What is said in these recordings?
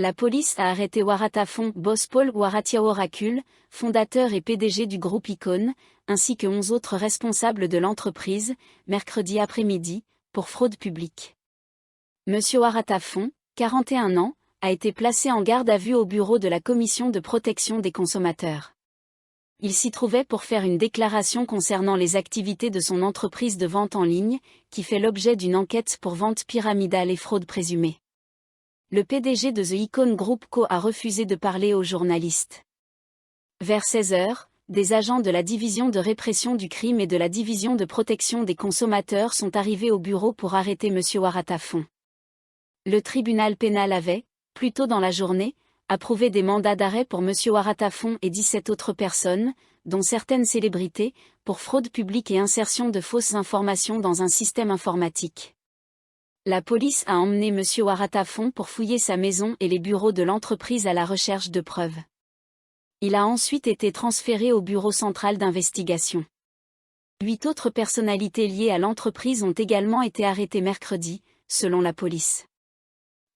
La police a arrêté Waratafon, boss Paul Waratiaorakul, fondateur et PDG du groupe Icon, ainsi que 11 autres responsables de l'entreprise, mercredi après-midi, pour fraude publique. Monsieur Waratafon, 41 ans, a été placé en garde à vue au bureau de la Commission de protection des consommateurs. Il s'y trouvait pour faire une déclaration concernant les activités de son entreprise de vente en ligne, qui fait l'objet d'une enquête pour vente pyramidale et fraude présumée. Le PDG de The Icon Group Co a refusé de parler aux journalistes. Vers 16 h, des agents de la division de répression du crime et de la division de protection des consommateurs sont arrivés au bureau pour arrêter Monsieur Waratafon. Le tribunal pénal avait, plus tôt dans la journée, approuvé des mandats d'arrêt pour Monsieur Waratafon et 17 autres personnes, dont certaines célébrités, pour fraude publique et insertion de fausses informations dans un système informatique. La police a emmené Monsieur Waratafon pour fouiller sa maison et les bureaux de l'entreprise à la recherche de preuves. Il a ensuite été transféré au bureau central d'investigation. 8 autres personnalités liées à l'entreprise ont également été arrêtées mercredi, selon la police.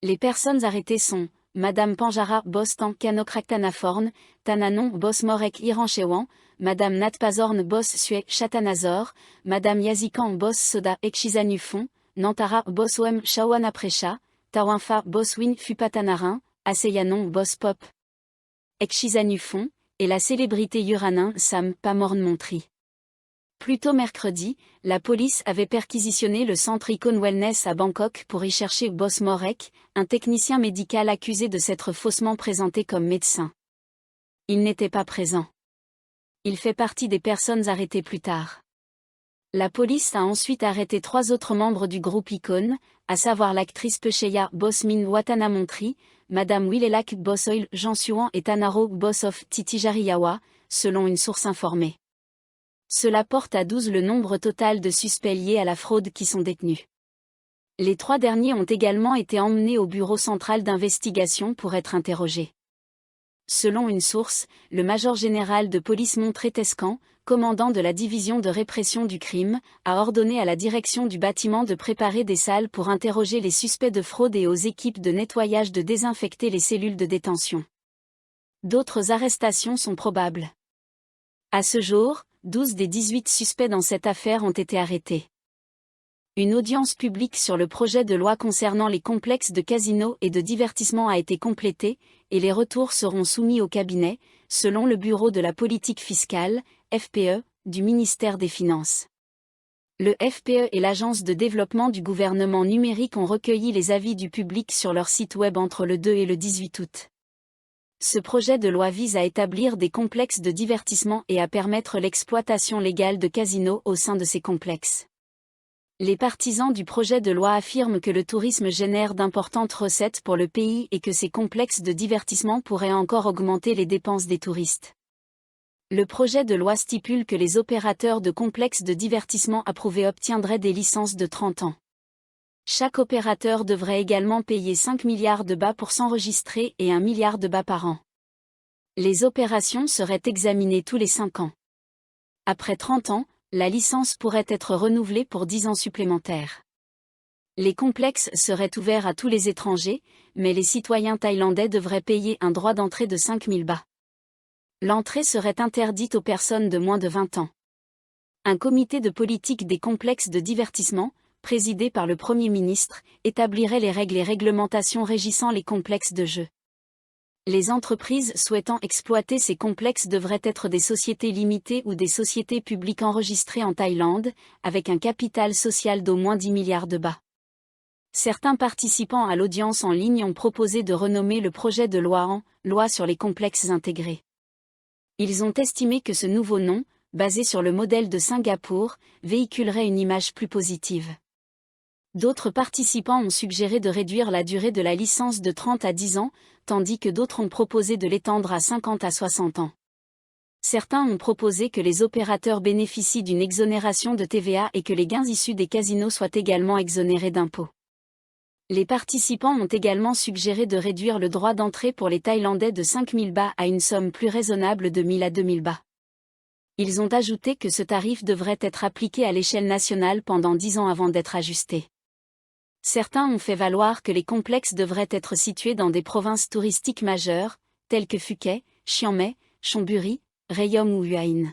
Les personnes arrêtées sont Madame Panjara Boss Tankanokraktanaforn, Tananon Boss Morek Iranchewan, Madame Natpazorn Boss Sue Chatanazor, Madame Yazikan Boss Soda Ekchizanufon, Nantara Boss Oem Shawanaprecha, Tawinfa Boss Win Fupatanarin, Aseyanon Boss Pop Ekchizanufon, et la célébrité Yuranin Sam Pamorn Montri. Plus tôt mercredi, la police avait perquisitionné le centre Icon Wellness à Bangkok pour y chercher Boss Morek, un technicien médical accusé de s'être faussement présenté comme médecin. Il n'était pas présent. Il fait partie des personnes arrêtées plus tard. La police a ensuite arrêté 3 autres membres du groupe Icon, à savoir l'actrice Pecheya Boss Min Watana Montri, Madame Willelak Boss Oil Jean Suan et Tanaro Boss of Titijariyawa, selon une source informée. Cela porte à 12 le nombre total de suspects liés à la fraude qui sont détenus. Les 3 derniers ont également été emmenés au bureau central d'investigation pour être interrogés. Selon une source, le major général de police Montré Tescan, commandant de la division de répression du crime, a ordonné à la direction du bâtiment de préparer des salles pour interroger les suspects de fraude et aux équipes de nettoyage de désinfecter les cellules de détention. D'autres arrestations sont probables. À ce jour, 12 des 18 suspects dans cette affaire ont été arrêtés. Une audience publique sur le projet de loi concernant les complexes de casinos et de divertissement a été complétée, et les retours seront soumis au cabinet, selon le Bureau de la politique fiscale, FPE, du ministère des Finances. Le FPE et l'Agence de développement du gouvernement numérique ont recueilli les avis du public sur leur site web entre le 2 et le 18 août. Ce projet de loi vise à établir des complexes de divertissement et à permettre l'exploitation légale de casinos au sein de ces complexes. Les partisans du projet de loi affirment que le tourisme génère d'importantes recettes pour le pays et que ces complexes de divertissement pourraient encore augmenter les dépenses des touristes. Le projet de loi stipule que les opérateurs de complexes de divertissement approuvés obtiendraient des licences de 30 ans. Chaque opérateur devrait également payer 5 milliards de bahts pour s'enregistrer et 1 milliard de bahts par an. Les opérations seraient examinées tous les 5 ans. Après 30 ans, la licence pourrait être renouvelée pour 10 ans supplémentaires. Les complexes seraient ouverts à tous les étrangers, mais les citoyens thaïlandais devraient payer un droit d'entrée de 5 000 bahts. L'entrée serait interdite aux personnes de moins de 20 ans. Un comité de politique des complexes de divertissement, présidé par le Premier ministre, établirait les règles et réglementations régissant les complexes de jeux. Les entreprises souhaitant exploiter ces complexes devraient être des sociétés limitées ou des sociétés publiques enregistrées en Thaïlande, avec un capital social d'au moins 10 milliards de bahts. Certains participants à l'audience en ligne ont proposé de renommer le projet de loi en « Loi sur les complexes intégrés ». Ils ont estimé que ce nouveau nom, basé sur le modèle de Singapour, véhiculerait une image plus positive. D'autres participants ont suggéré de réduire la durée de la licence de 30 à 10 ans, tandis que d'autres ont proposé de l'étendre à 50 à 60 ans. Certains ont proposé que les opérateurs bénéficient d'une exonération de TVA et que les gains issus des casinos soient également exonérés d'impôts. Les participants ont également suggéré de réduire le droit d'entrée pour les Thaïlandais de 5 000 bahts à une somme plus raisonnable de 1 000 à 2 000 bahts. Ils ont ajouté que ce tarif devrait être appliqué à l'échelle nationale pendant 10 ans avant d'être ajusté. Certains ont fait valoir que les complexes devraient être situés dans des provinces touristiques majeures, telles que Phuket, Chiang Mai, Chonburi, Rayong ou Hue.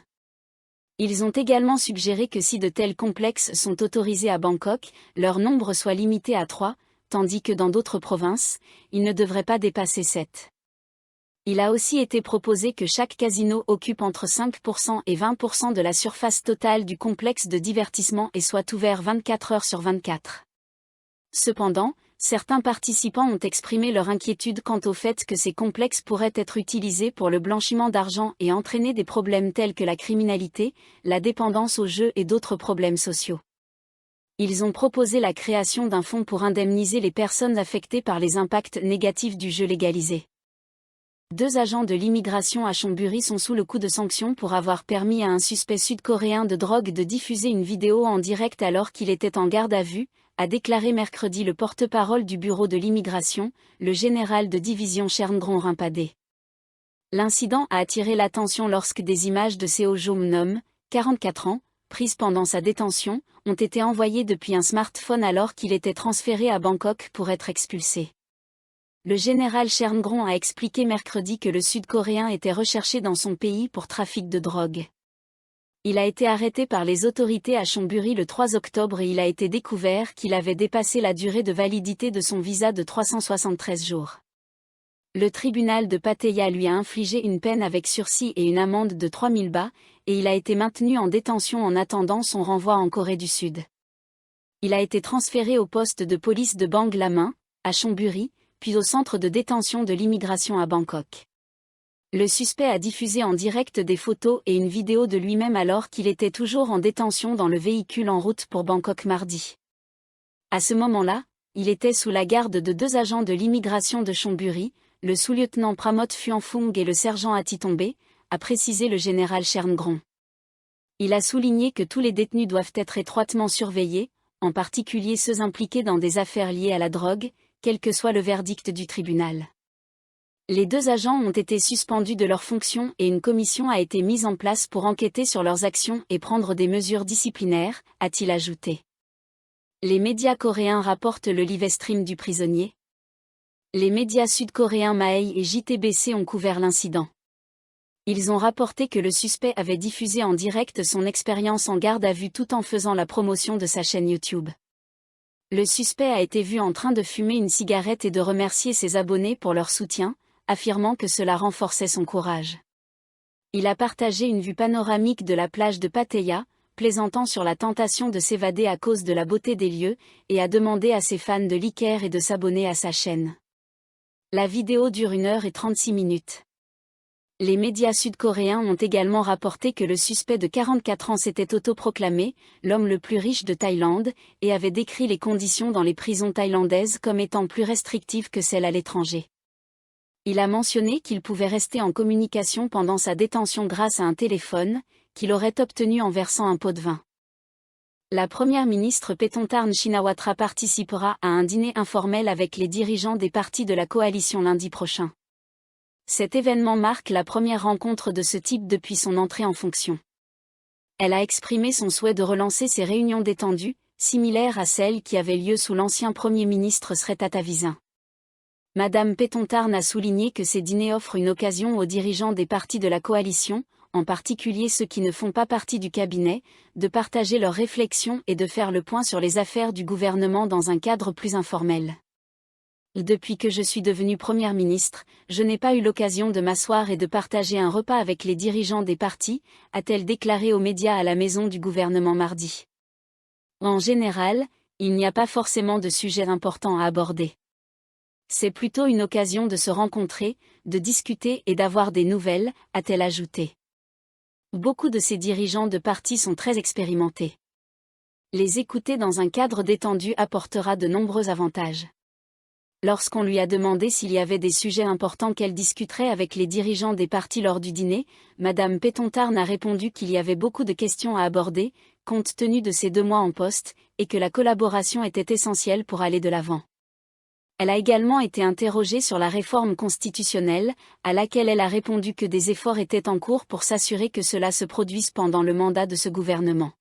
Ils ont également suggéré que si de tels complexes sont autorisés à Bangkok, leur nombre soit limité à 3, tandis que dans d'autres provinces, il ne devrait pas dépasser 7. Il a aussi été proposé que chaque casino occupe entre 5% et 20% de la surface totale du complexe de divertissement et soit ouvert 24 heures sur 24. Cependant, certains participants ont exprimé leur inquiétude quant au fait que ces complexes pourraient être utilisés pour le blanchiment d'argent et entraîner des problèmes tels que la criminalité, la dépendance aux jeux et d'autres problèmes sociaux. Ils ont proposé la création d'un fonds pour indemniser les personnes affectées par les impacts négatifs du jeu légalisé. 2 agents de l'immigration à Chonburi sont sous le coup de sanctions pour avoir permis à un suspect sud-coréen de drogue de diffuser une vidéo en direct alors qu'il était en garde à vue, a déclaré mercredi le porte-parole du bureau de l'immigration, le général de division Cherngron Rimpadé. L'incident a attiré l'attention lorsque des images de Seo Jong-nam, 44 ans, prises pendant sa détention, ont été envoyées depuis un smartphone alors qu'il était transféré à Bangkok pour être expulsé. Le général Cherngron a expliqué mercredi que le Sud-Coréen était recherché dans son pays pour trafic de drogue. Il a été arrêté par les autorités à Chonburi le 3 octobre et il a été découvert qu'il avait dépassé la durée de validité de son visa de 373 jours. Le tribunal de Pattaya lui a infligé une peine avec sursis et une amende de 3000 bahts, et il a été maintenu en détention en attendant son renvoi en Corée du Sud. Il a été transféré au poste de police de Bang Laming, à Chonburi, puis au centre de détention de l'immigration à Bangkok. Le suspect a diffusé en direct des photos et une vidéo de lui-même alors qu'il était toujours en détention dans le véhicule en route pour Bangkok mardi. À ce moment-là, il était sous la garde de 2 agents de l'immigration de Chonburi, le sous-lieutenant Pramod Phuangphong et le sergent Atitombe, a précisé le général Cherngron. Il a souligné que tous les détenus doivent être étroitement surveillés, en particulier ceux impliqués dans des affaires liées à la drogue, quel que soit le verdict du tribunal. Les 2 agents ont été suspendus de leurs fonctions et une commission a été mise en place pour enquêter sur leurs actions et prendre des mesures disciplinaires, a-t-il ajouté. Les médias coréens rapportent le livestream du prisonnier. Les médias sud-coréens Mahae et JTBC ont couvert l'incident. Ils ont rapporté que le suspect avait diffusé en direct son expérience en garde à vue tout en faisant la promotion de sa chaîne YouTube. Le suspect a été vu en train de fumer une cigarette et de remercier ses abonnés pour leur soutien, affirmant que cela renforçait son courage. Il a partagé une vue panoramique de la plage de Pattaya, plaisantant sur la tentation de s'évader à cause de la beauté des lieux, et a demandé à ses fans de liker et de s'abonner à sa chaîne. La vidéo dure 1 heure et 36 minutes. Les médias sud-coréens ont également rapporté que le suspect de 44 ans s'était autoproclamé l'homme le plus riche de Thaïlande et avait décrit les conditions dans les prisons thaïlandaises comme étant plus restrictives que celles à l'étranger. Il a mentionné qu'il pouvait rester en communication pendant sa détention grâce à un téléphone, qu'il aurait obtenu en versant un pot de vin. La première ministre Paetongtarn Shinawatra participera à un dîner informel avec les dirigeants des partis de la coalition lundi prochain. Cet événement marque la première rencontre de ce type depuis son entrée en fonction. Elle a exprimé son souhait de relancer ces réunions détendues, similaires à celles qui avaient lieu sous l'ancien Premier ministre Srettha Thavisin. Madame Paetongtarn a souligné que ces dîners offrent une occasion aux dirigeants des partis de la coalition, en particulier ceux qui ne font pas partie du cabinet, de partager leurs réflexions et de faire le point sur les affaires du gouvernement dans un cadre plus informel. Depuis que je suis devenue Première ministre, je n'ai pas eu l'occasion de m'asseoir et de partager un repas avec les dirigeants des partis, a-t-elle déclaré aux médias à la maison du gouvernement mardi. En général, il n'y a pas forcément de sujet important à aborder. C'est plutôt une occasion de se rencontrer, de discuter et d'avoir des nouvelles, a-t-elle ajouté. Beaucoup de ces dirigeants de partis sont très expérimentés. Les écouter dans un cadre détendu apportera de nombreux avantages. Lorsqu'on lui a demandé s'il y avait des sujets importants qu'elle discuterait avec les dirigeants des partis lors du dîner, Madame Paetongtarn a répondu qu'il y avait beaucoup de questions à aborder, compte tenu de ses 2 mois en poste, et que la collaboration était essentielle pour aller de l'avant. Elle a également été interrogée sur la réforme constitutionnelle, à laquelle elle a répondu que des efforts étaient en cours pour s'assurer que cela se produise pendant le mandat de ce gouvernement.